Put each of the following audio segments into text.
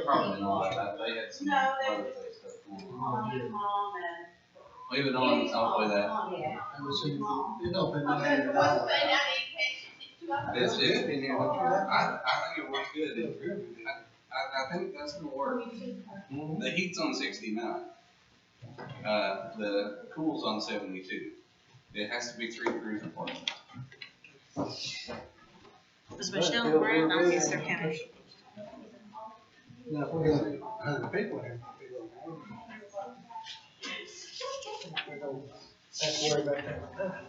Probably not. They had some other stuff going on. Leave it on, it's all the way that. It's been here. I think it works good. I think that's gonna work. The heat's on 69. The cool's on 72. It has to be 3 degrees apart. Was Michelle around? I guess they're coming. No, we're gonna have the people here. Have to worry about that.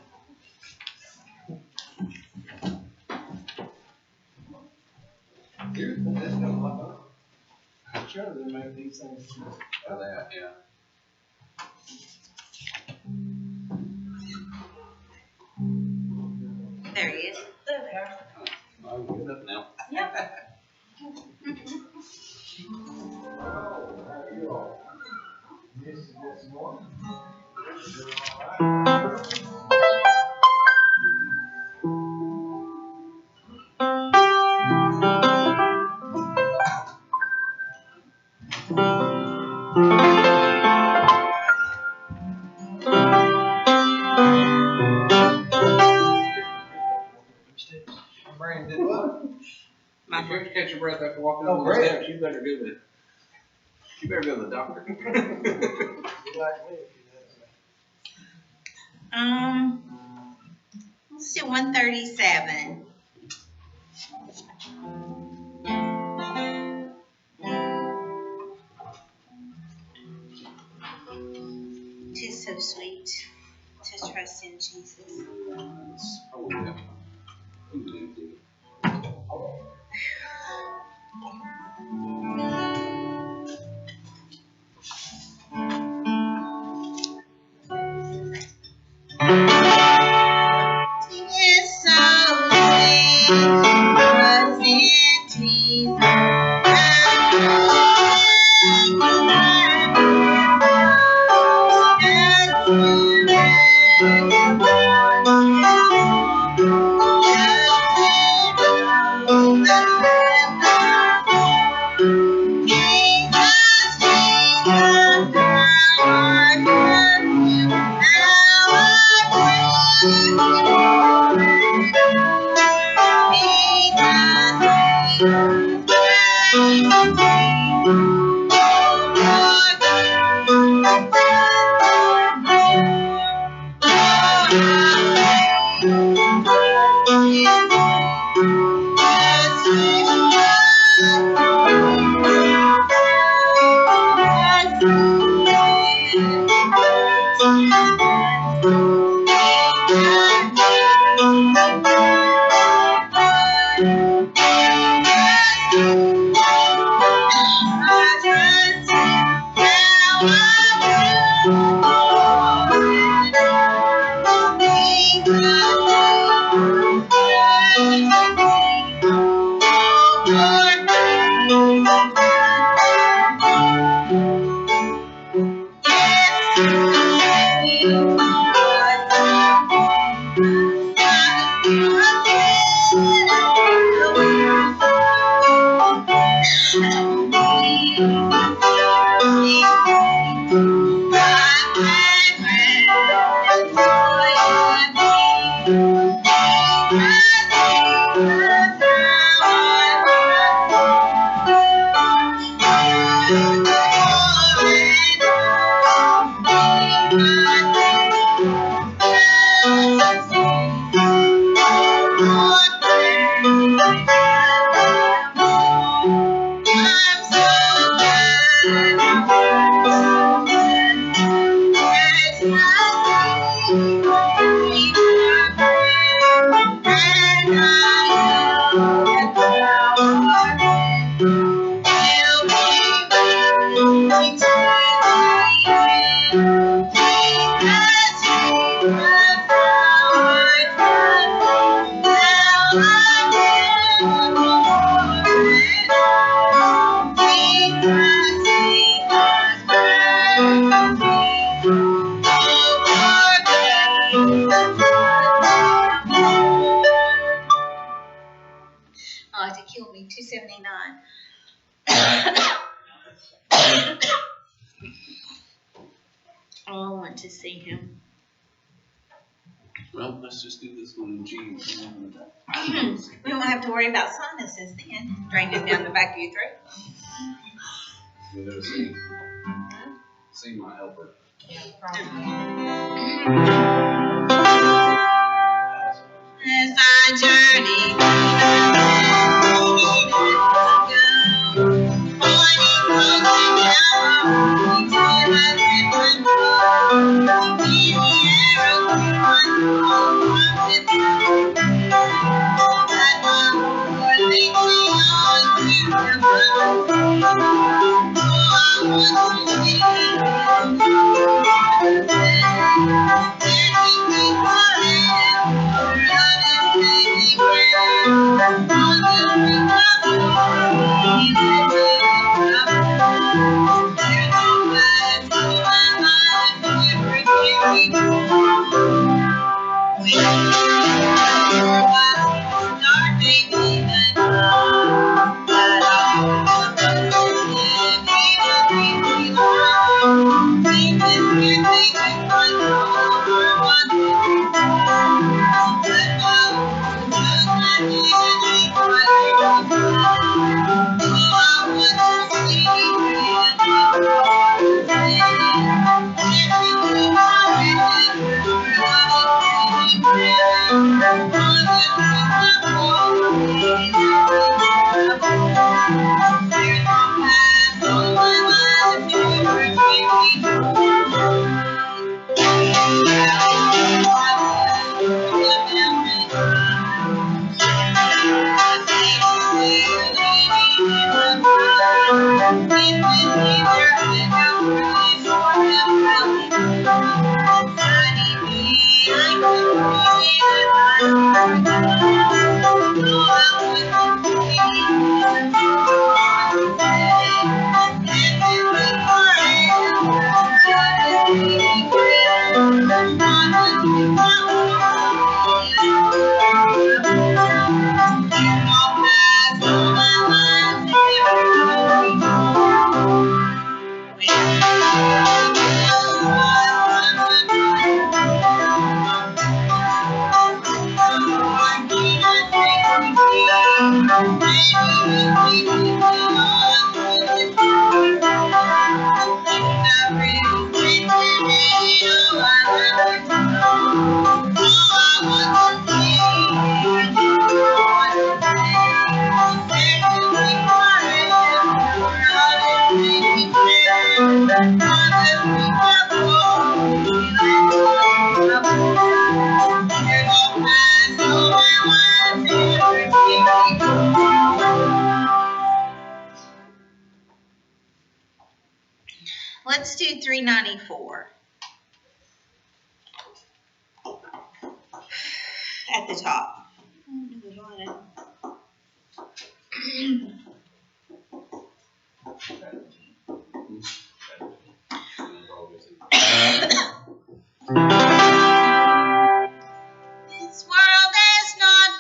I'm sure they make these things For that, yeah. There he is. There. I'm good up now. Yep. Brandon did what? If you have to catch your breath after walking up the steps, you better go to the doctor. Let's do 137. Tis so sweet to trust in Jesus. Tis so sweet to trust in Jesus. To kill me, 279. Oh, I want to see him. Well, let's just do this one in G. We won't have to worry about sinuses then. Draining down the back of your throat. You're gonna see. See my helper. As I journey Let's do 394 at the top. This world is not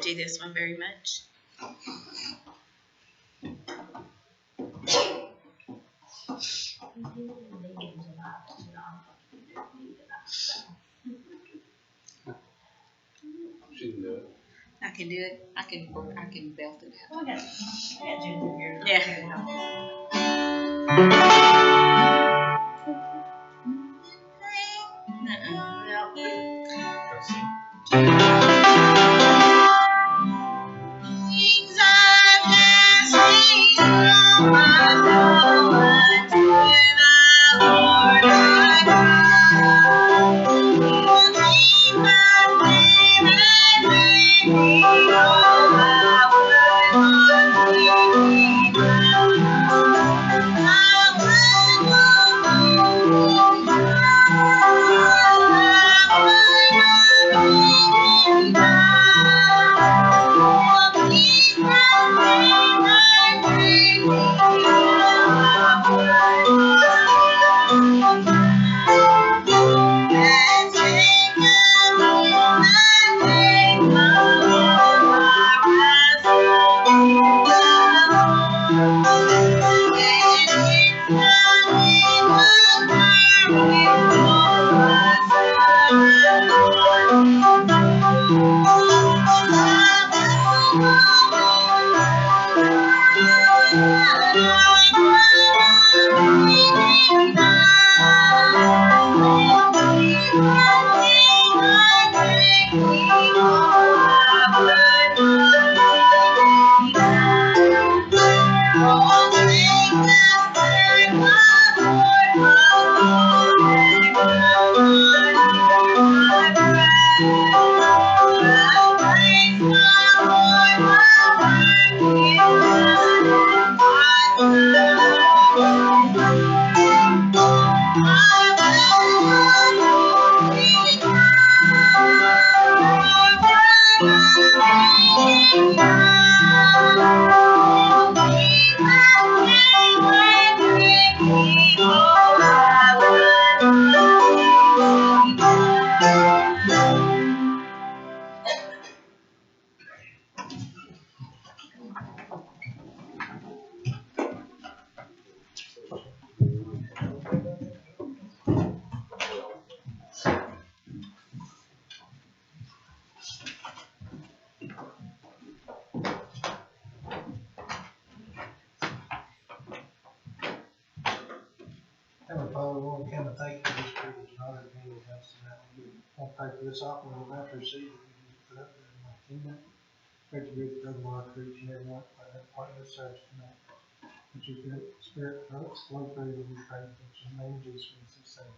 do this one very much. She can do it. I can do it. I can belt it out. I got ginger here. Yeah. Have a fellow will come and take this for his daughter, and he has to now, I'll take this off, and we'll have to receive it, and just put up there in my kingdom. Expect to read the mark for each and every one, but that part of the service tonight. Which is good, spirit, throats, flow through, and we pray, which in the name of Jesus, we say.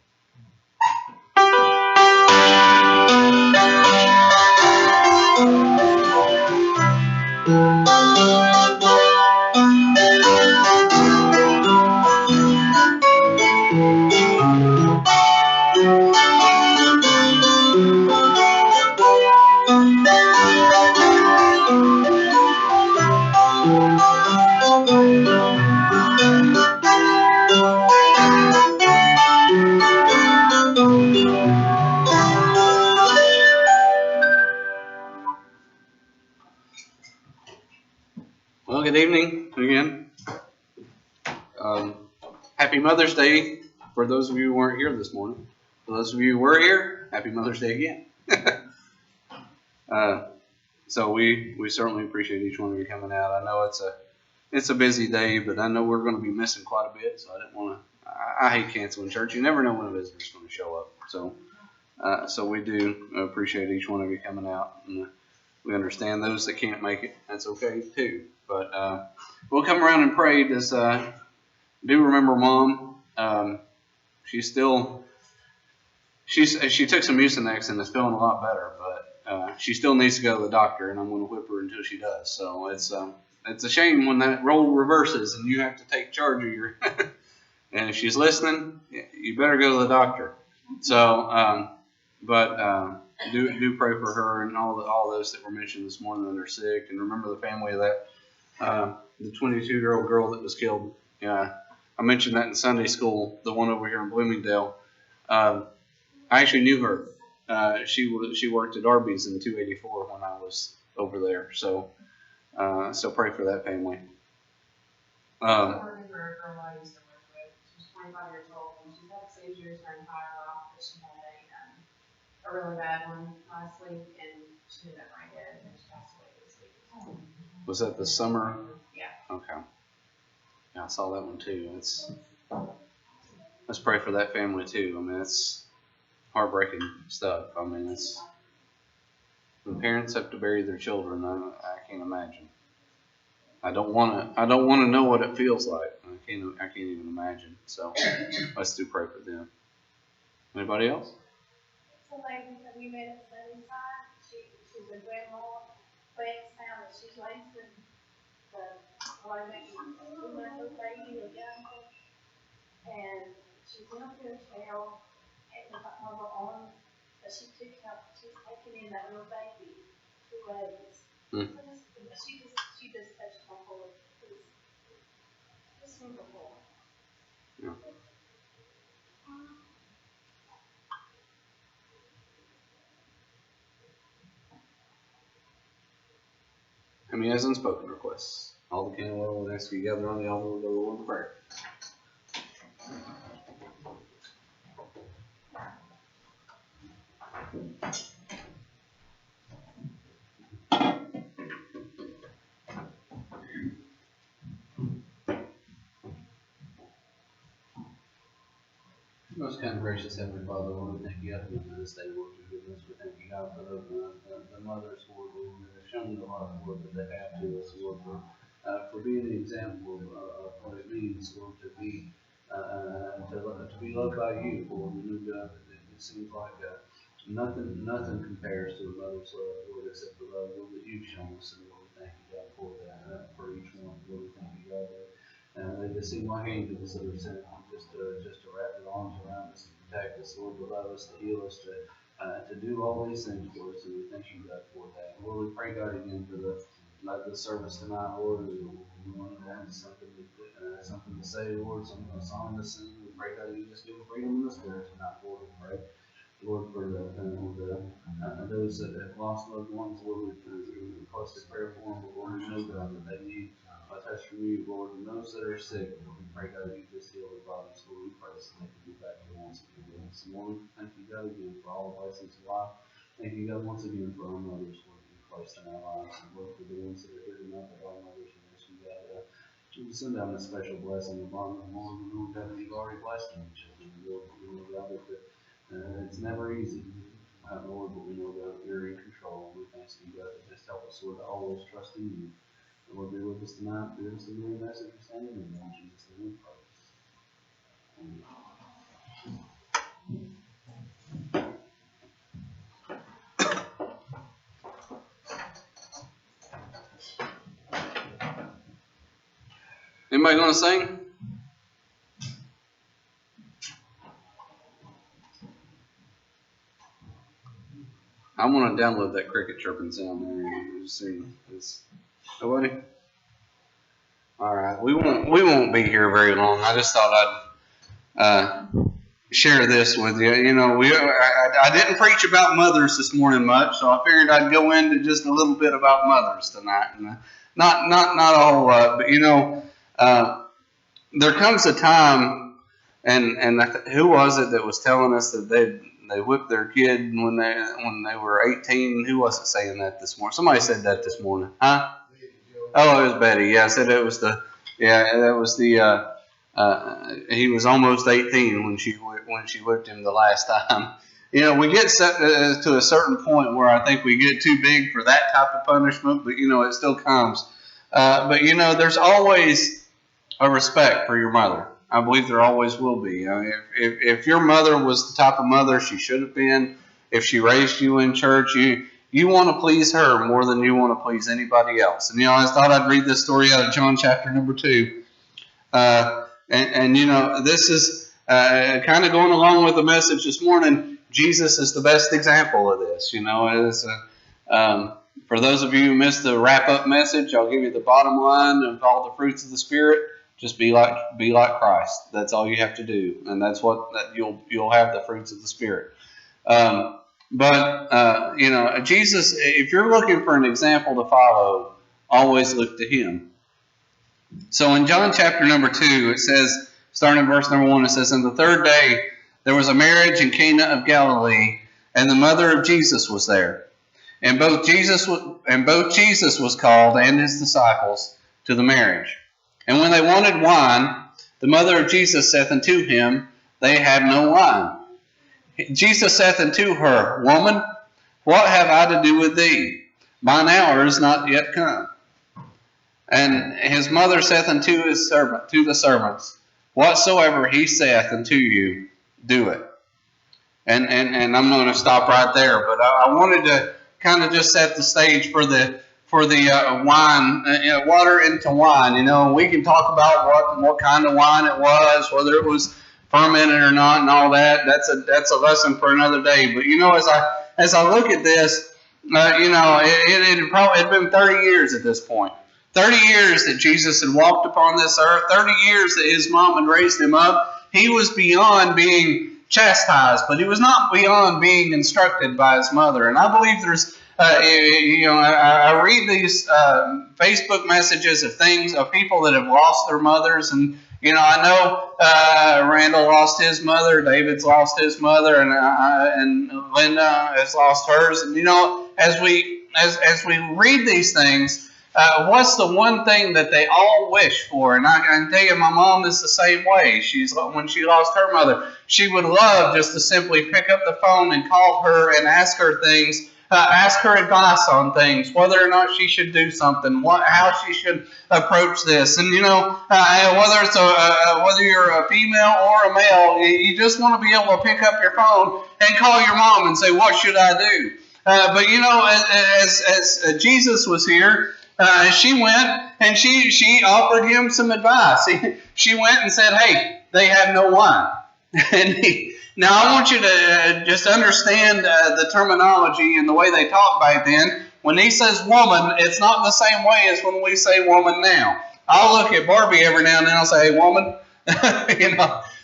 Well, good evening again. Happy Mother's Day for those of you who weren't here this morning. For those of you who were here, happy Mother's Day again. So we certainly appreciate each one of you coming out. I know it's a busy day, but I know we're going to be missing quite a bit. So I didn't want to. I hate canceling church. You never know when a visitor's going to show up. So we do appreciate each one of you coming out. And we understand those that can't make it. That's okay too. But we'll come around and pray. Do remember Mom? She took some Mucinex and is feeling a lot better, but she still needs to go to the doctor, and I'm going to whip her until she does. So it's a shame when that role reverses and you have to take charge of your. And if she's listening, you better go to the doctor. So, do pray for her and all those that were mentioned this morning that are sick, and remember the family of that the 22-year-old girl that was killed. I mentioned that in Sunday school, the one over here in Bloomingdale. I actually knew her. She worked at Arby's in 284 when I was over there. So pray for that family. I remember a girl I used to work with. She was 25 years old, and she's had seizures her entire life, but she had a really bad one last week, and she ended up brain dead, and she passed away this week. Was that the summer? Yeah. Okay. Yeah, I saw that one too. Let's pray for that family too. I mean, it's heartbreaking stuff. I mean, it's when parents have to bury their children. I can't imagine. I don't want to know what it feels like. I can't even imagine. So let's do pray for them. Anybody else? It's a lady that we met at Sunnyside. She's a grandma, Flex now, but she's raising the lady that we met her baby, a young one. And she's in a wheelchair, and one of her arms, but she's taking in that little baby, 2 days. She just touched my heart. It's wonderful. Yeah. How many has unspoken requests? All the candle oil and ask you gather on the altar with the Lord in prayer. Most kind of gracious Heavenly Father, Lord, we thank you God for this day, Lord, your goodness. We thank you God for the mothers, Lord, that have shown the love, Lord, that they have to us, Lord, for being an example of what it means, Lord, to be loved by you, Lord. We know, God, that it seems like nothing compares to a mother's love, Lord, except the love, Lord, that you've shown us, and Lord, we thank you, God, for that, for each one, Lord, we thank you, God, that they just seem like angels that are sent just to wrap their arms around us, to protect us, Lord, to love us, to heal us, to do all these things for us. And we thank you, God, for that. Lord, we pray, God, again for the service tonight, Lord. We want to have something to say, Lord, a song to sing. We pray, God, you just give freedom in the spirit tonight, Lord. We pray, Lord, for those that have lost loved ones, Lord, we request a prayer for them, but Lord, we know, God, that they need a touch from you, Lord, and those that are sick, Lord, we pray, God, that you just heal their bodies, Lord, we pray so they can be back here once again. So, Lord, thank you, God, again for all the blessings of life. Thank you, God, once again for our mothers, Lord, that you placed in our lives, and Lord, for the ones that are here tonight, that our mothers, and ask you, God, to send down a special blessing upon them, Lord, we know, God, that you've already blessed them, children, Lord, we know, God, that it's never easy, Lord, but we know, God, that you're in control. We thank you, God, that just help us, Lord, to always trust in you. Lord, be with us tonight. Be with us in your message. We stand in Jesus' name we pray. Anybody going to sing? I want to download that cricket chirping sound there and just sing. Nobody? All right, we won't be here very long. I just thought I'd share this with you. You know, I didn't preach about mothers this morning much, so I figured I'd go into just a little bit about mothers tonight, and not a whole lot, but you know, there comes a time, and who was it that was telling us that they whipped their kid when they were 18? Who was it saying that this morning? Somebody said that this morning, huh? Oh, it was Betty. Yeah, I said it was that was the. He was almost 18 when she whipped him the last time. You know, we get to a certain point where I think we get too big for that type of punishment, but you know, it still comes. But you know, there's always a respect for your mother. I believe there always will be. I mean, if your mother was the type of mother she should have been, if she raised you in church, you want to please her more than you want to please anybody else. And you know, I thought I'd read this story out of John chapter number 2. And you know, this is kind of going along with the message this morning. Jesus is the best example of this. You know, for those of you who missed the wrap-up message, I'll give you the bottom line of all the fruits of the Spirit. Just be like Christ. That's all you have to do, and that's what you'll have the fruits of the Spirit. But, Jesus, if you're looking for an example to follow, always look to him. So in John chapter number 2, it says, starting in verse number 1, it says, "And the third day there was a marriage in Cana of Galilee, and the mother of Jesus was there. And both Jesus was called and his disciples to the marriage. And when they wanted wine, the mother of Jesus saith unto him, They have no wine. Jesus saith unto her, Woman, what have I to do with thee? Mine hour is not yet come. And his mother saith unto the servants, Whatsoever he saith unto you, do it." And I'm going to stop right there. But I wanted to kind of just set the stage for the wine, water into wine. We can talk about what kind of wine it was, whether it was fermented or not, and all that. That's a lesson for another day. But as I look at this, it had been 30 years at this point. 30 years that Jesus had walked upon this earth. 30 years that his mom had raised him up. He was beyond being chastised, but he was not beyond being instructed by his mother. And I believe there's, I read these Facebook messages of people that have lost their mothers, and I know Randall lost his mother, David's lost his mother, and Linda has lost hers. And as we read these things, what's the one thing that they all wish for? And I can tell you, my mom is the same way. When she lost her mother, she would love just to simply pick up the phone and call her and ask her things, ask her advice on things, whether or not she should do something, how she should approach this. And whether you're a female or a male, you just want to be able to pick up your phone and call your mom and say, "What should I do?" But as Jesus was here, she went and she offered him some advice. She went and said, "Hey, they have no wine." Now I want you to just understand the terminology and the way they talked back then. When he says woman, it's not the same way as when we say woman now. I'll look at Barbie every now and then. I'll say, "Hey, woman,"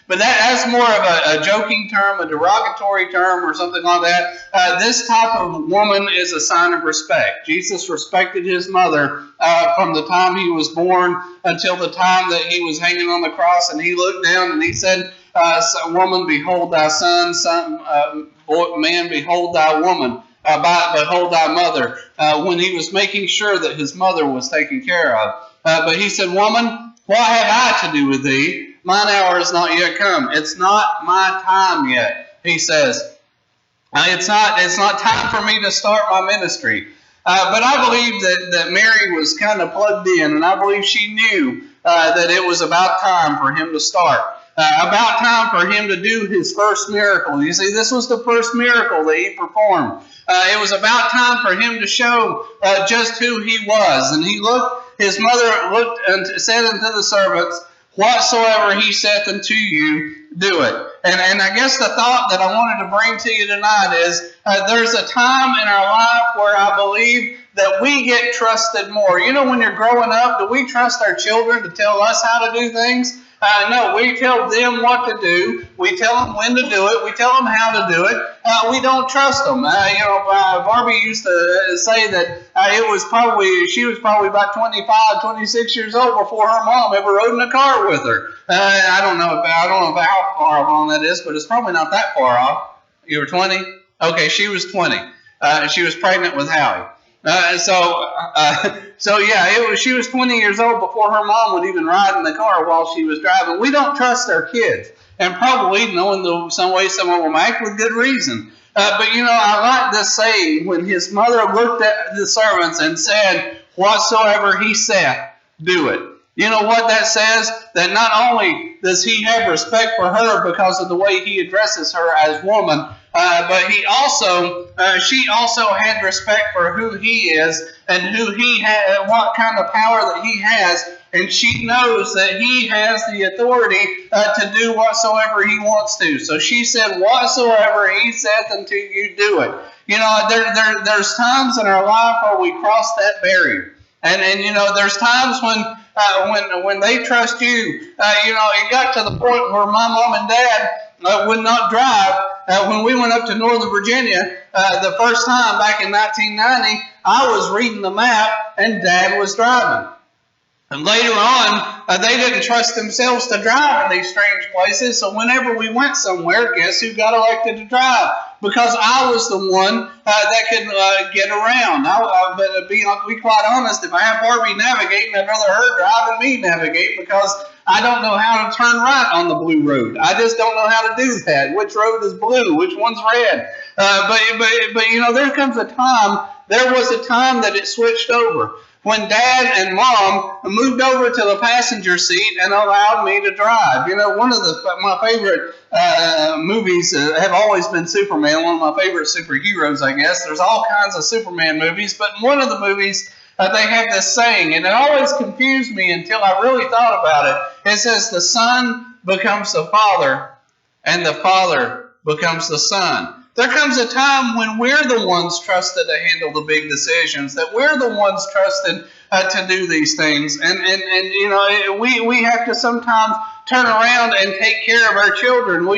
But that's more of a joking term, a derogatory term, or something like that. This type of woman is a sign of respect. Jesus respected his mother from the time he was born until the time that he was hanging on the cross, and he looked down and he said, "Woman, behold thy son, man, behold thy woman, behold thy mother," when he was making sure that his mother was taken care of. But he said, "Woman, what have I to do with thee? Mine hour is not yet come." It's not my time yet, he says. It's not time for me to start my ministry. But I believe that Mary was kind of plugged in, and I believe she knew that it was about time for him to start. About time for him to do his first miracle. You see, this was the first miracle that he performed. It was about time for him to show just who he was. And his mother looked and said unto the servants, "Whatsoever he saith unto you, do it." And I guess the thought that I wanted to bring to you tonight is there's a time in our life where I believe that we get trusted more. When you're growing up, do we trust our children to tell us how to do things? No, we tell them what to do. We tell them when to do it. We tell them how to do it. We don't trust them. Barbie used to say that she was probably about 25, 26 years old before her mom ever rode in a car with her. I don't know how far along that is, but it's probably not that far off. You were 20? Okay, she was 20. She was pregnant with Howie. She was 20 years old before her mom would even ride in the car while she was driving. We don't trust our kids, and probably knowing some way some of them act with good reason. But I like this saying, when his mother looked at the servants and said, "Whatsoever he saith, do it." You know what that says? That not only does he have respect for her because of the way he addresses her as woman, but she also had respect for who he is and what kind of power that he has, and she knows that he has the authority to do whatsoever he wants to. So she said, "Whatsoever he saith unto you, do it." There's times in our life where we cross that barrier. And there's times when when they trust you. It got to the point where my mom and dad would not drive. When we went up to Northern Virginia the first time back in 1990, I was reading the map and Dad was driving. And later on, they didn't trust themselves to drive in these strange places. So whenever we went somewhere, guess who got elected to drive? Because I was the one that could get around. But to be quite honest, if I have Barbie navigating, I'd rather her drive than me navigate, because I don't know how to turn right on the blue road. I just don't know how to do that. Which road is blue? Which one's red? But there was a time that it switched over, when Dad and Mom moved over to the passenger seat and allowed me to drive. One of my favorite movies have always been Superman, one of my favorite superheroes, I guess. There's all kinds of Superman movies, but in one of the movies, they have this saying, and it always confused me until I really thought about it. It says, the son becomes the father, and the father becomes the son. There comes a time when we're the ones trusted to handle the big decisions, that we're the ones trusted to do these things. And we have to sometimes turn around and take care of our children. Well,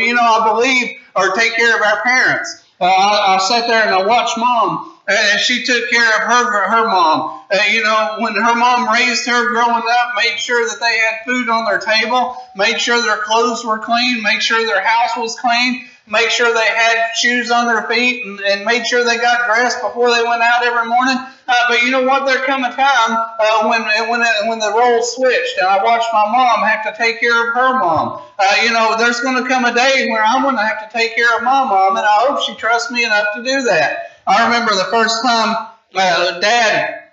or take care of our parents. I sat there and I watched Mom, and she took care of her mom. When her mom raised her growing up, made sure that they had food on their table, made sure their clothes were clean, made sure their house was clean, make sure they had shoes on their feet, and made sure they got dressed before they went out every morning. But you know what? There come a time when the roles switched, and I watched my mom have to take care of her mom. There's going to come a day where I'm going to have to take care of my mom, and I hope she trusts me enough to do that. I remember the first time Dad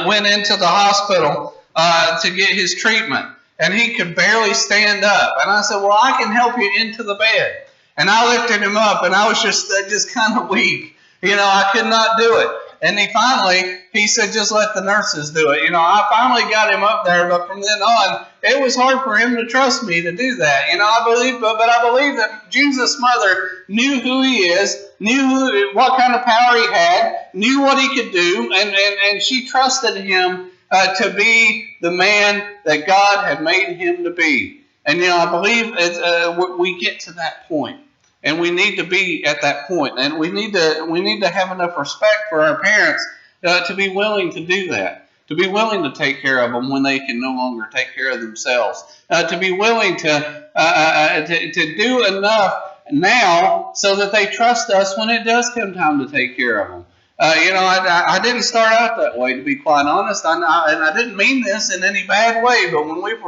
went into the hospital to get his treatment, and he could barely stand up. And I said, well, I can help you into the bed. And I lifted him up, and I was just kind of weak. I could not do it. And he said, just let the nurses do it. I finally got him up there, but from then on, it was hard for him to trust me to do that. I believe that Jesus' mother knew who he is, knew what kind of power he had, knew what he could do, and she trusted him to be the man that God had made him to be. And I believe we get to that point. And we need to be at that point, and we need to have enough respect for our parents to be willing to do that, to be willing to take care of them when they can no longer take care of themselves, to be willing to do enough now so that they trust us when it does come time to take care of them. I didn't start out that way, to be quite honest, and I didn't mean this in any bad way, but when we had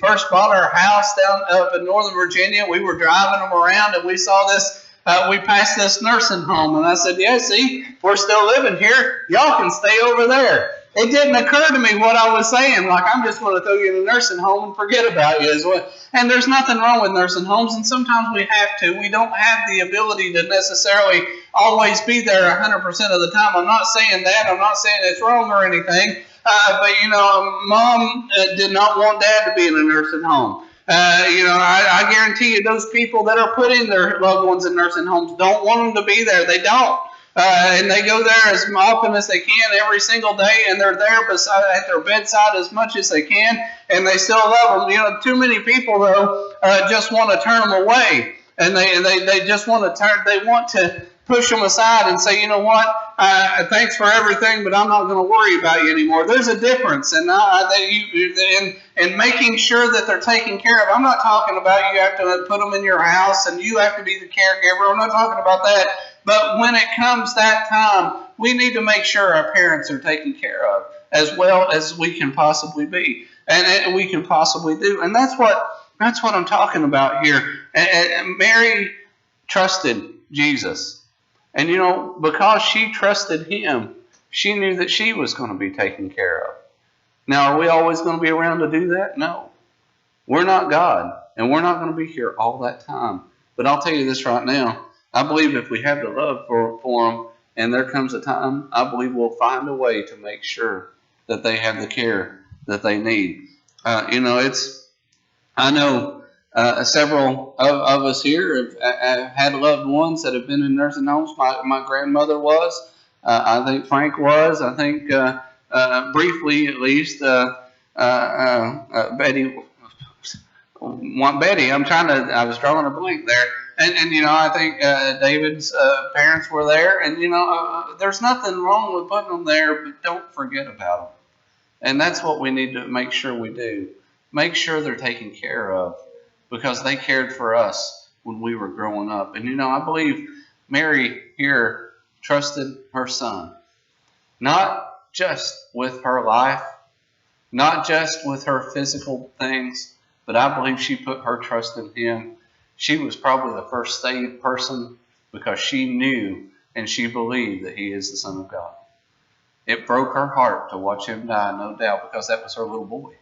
first bought our house down up in Northern Virginia, we were driving them around, and we saw this, we passed this nursing home, and I said, yeah, see, if we're still living here, y'all can stay over there. It didn't occur to me what I was saying, like I'm just going to throw you in a nursing home and forget about you. And there's nothing wrong with nursing homes, and sometimes we have to. We don't have the ability to necessarily always be there 100% of the time. I'm not saying that. I'm not saying it's wrong or anything. But Mom did not want Dad to be in a nursing home. I guarantee you those people that are putting their loved ones in nursing homes don't want them to be there. They don't. And they go there as often as they can every single day, and they're there at their bedside as much as they can, and they still love them. Too many people, though, just want to turn them away, and they just want to push them aside and say, you know what, thanks for everything, but I'm not going to worry about you anymore. There's a difference in making sure that they're taken care of. I'm not talking about you have to put them in your house and you have to be the caregiver. I'm not talking about that. But when it comes that time, we need to make sure our parents are taken care of as well as we can possibly be, and we can possibly do. And that's what I'm talking about here. And Mary trusted Jesus. And because she trusted him, she knew that she was going to be taken care of. Now, are we always going to be around to do that? No. We're not God, and we're not going to be here all that time. But I'll tell you this right now. I believe if we have the love for them, and there comes a time, I believe we'll find a way to make sure that they have the care that they need. I know several of us here have had loved ones that have been in nursing homes. My grandmother was. I think Frank was. I think briefly at least, Betty. Want Betty? I was drawing a blank there, and I think David's parents were there, and there's nothing wrong with putting them there, but don't forget about them. And that's what we need to make sure we do. Make sure they're taken care of because they cared for us when we were growing up. And I believe Mary here trusted her son, not just with her life, not just with her physical things, but I believe she put her trust in him. She was probably the first saved person because she knew and she believed that he is the Son of God. It broke her heart to watch him die, no doubt, because that was her little boy.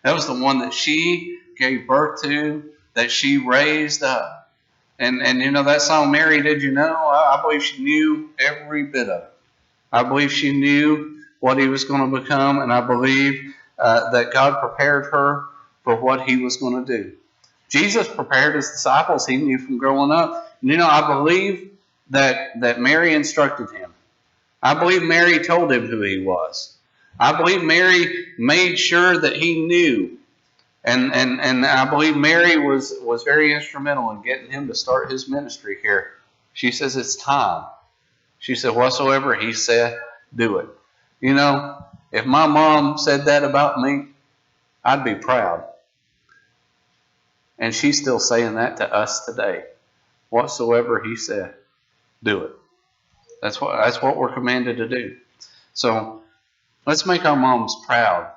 That was the one that she gave birth to, that she raised up. And that song, Mary, Did You Know? I believe she knew every bit of it. I believe she knew what he was going to become, and I believe that God prepared her for what he was going to do. Jesus prepared his disciples. He knew from growing up. I believe that Mary instructed him. I believe Mary told him who he was. I believe Mary made sure that he knew. And I believe Mary was very instrumental in getting him to start his ministry here. She says, it's time. She said, whatsoever he said, do it. If my mom said that about me, I'd be proud. And she's still saying that to us today. Whatsoever he said, do it. That's what we're commanded to do. So let's make our moms proud.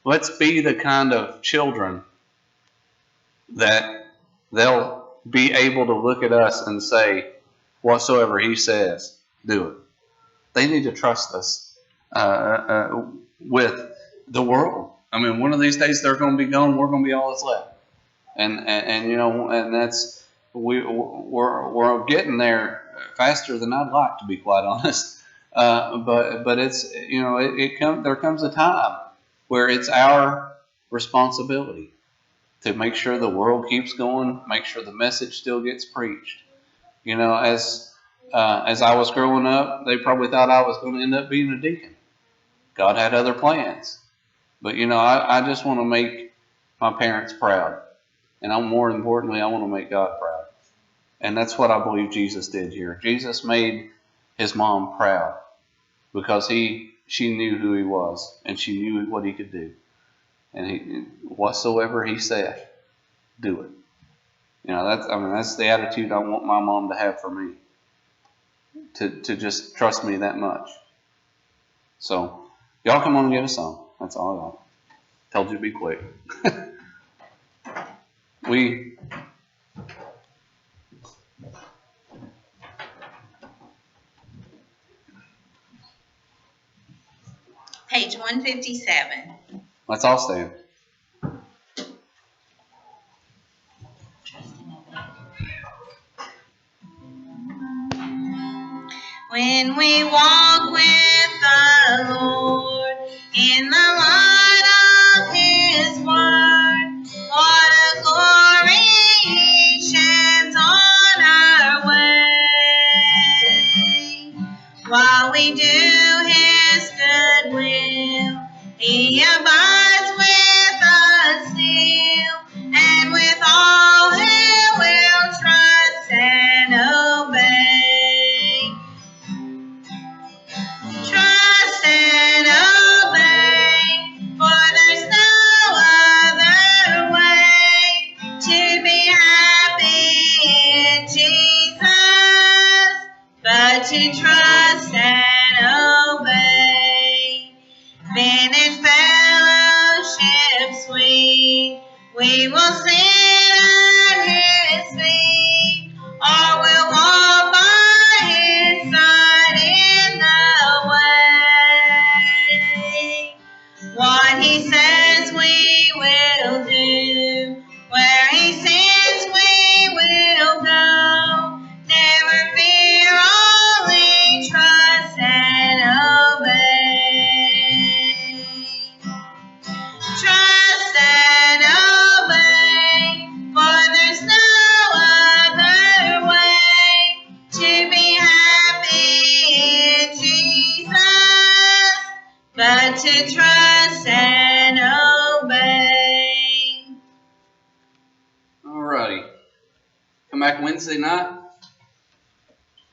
Let's be the kind of children that they'll be able to look at us and say, whatsoever he says, do it. They need to trust us with the world. I mean, one of these days they're going to be gone. We're going to be all that's left. And that's we're getting there faster than I'd like, to be quite honest. But it's there comes a time where it's our responsibility to make sure the world keeps going, make sure the message still gets preached. As I was growing up, they probably thought I was going to end up being a deacon. God had other plans, but I just want to make my parents proud. And more importantly, I want to make God proud. And that's what I believe Jesus did here. Jesus made his mom proud because she knew who he was and she knew what he could do. And whatsoever he said, do it. That's the attitude I want my mom to have for me. To just trust me that much. So, y'all come on and get a song. That's all I want. Told you to be quick. Page 157. Let's all stand. When we walk with the Lord in the light of his word, what a glory he sheds on our way. While we do his good will, he abides with us still, and with all who will trust and obey. Trust and obey, for there's no other way to be happy in Jesus, but to trust and obey. Then in fellowship sweet, we will sit at his feet, or we'll walk by his side in the way. What he says we will do, where he sends we will go. Never fear, only trust and obey. Trust and obey, for there's no back Wednesday night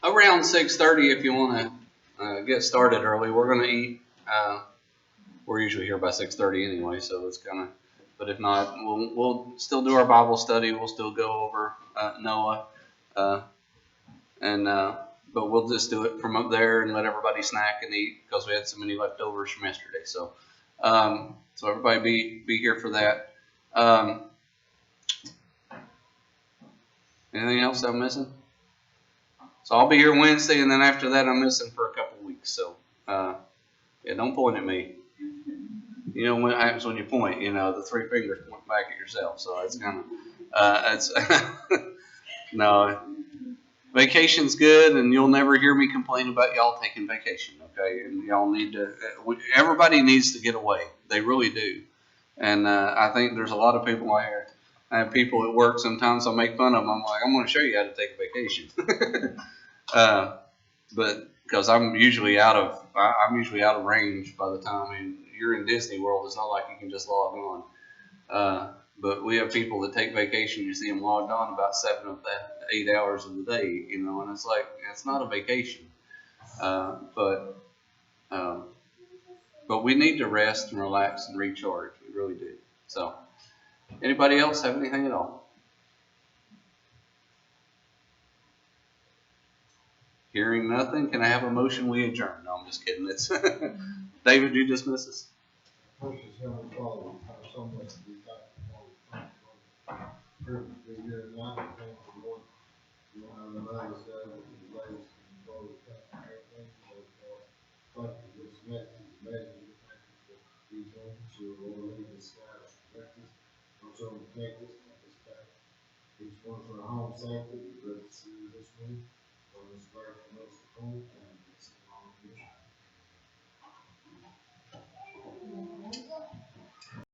around 6:30 if you want to get started early. We're going to eat. We're usually here by 6:30 anyway, so it's kind of. But if not, we'll still do our Bible study. We'll still go over Noah, and but we'll just do it from up there and let everybody snack and eat because we had so many leftovers from yesterday. So, so everybody be here for that. Anything else I'm missing? So I'll be here Wednesday, and then after that I'm missing for a couple weeks. So yeah, don't point at me. You know what happens when you point? You know, the three fingers point back at yourself. So it's kind of it's no. Vacation's good, and you'll never hear me complain about y'all taking vacation. Okay, and y'all need to. Everybody needs to get away. They really do. And I think there's a lot of people out here. I have people at work sometimes I'll make fun of them. I'm like, I'm going to show you how to take a vacation. But because I'm usually out of range by the time. I mean, you're in Disney World. It's not like you can just log on. But we have people that take vacation. You see them logged on about 7 of the 8 hours of the day. You know, and it's like it's not a vacation. But we need to rest and relax and recharge. We really do. So, anybody else have anything at all? Hearing nothing, can I have a motion? We adjourn. No, I'm just kidding. It's David. You dismiss us. First is Heavenly Father, we have so much to be thankful for. Privilege to be here tonight, and thank the Lord. You don't have another day with the ladies and go with everything. Thank you for this message, Thank you for these things. Your Lord, lead us, guide us, direct us. Also, protect us, help us back. Each one for our home safety. Be good to see you this week. On this very most home, and it's all good.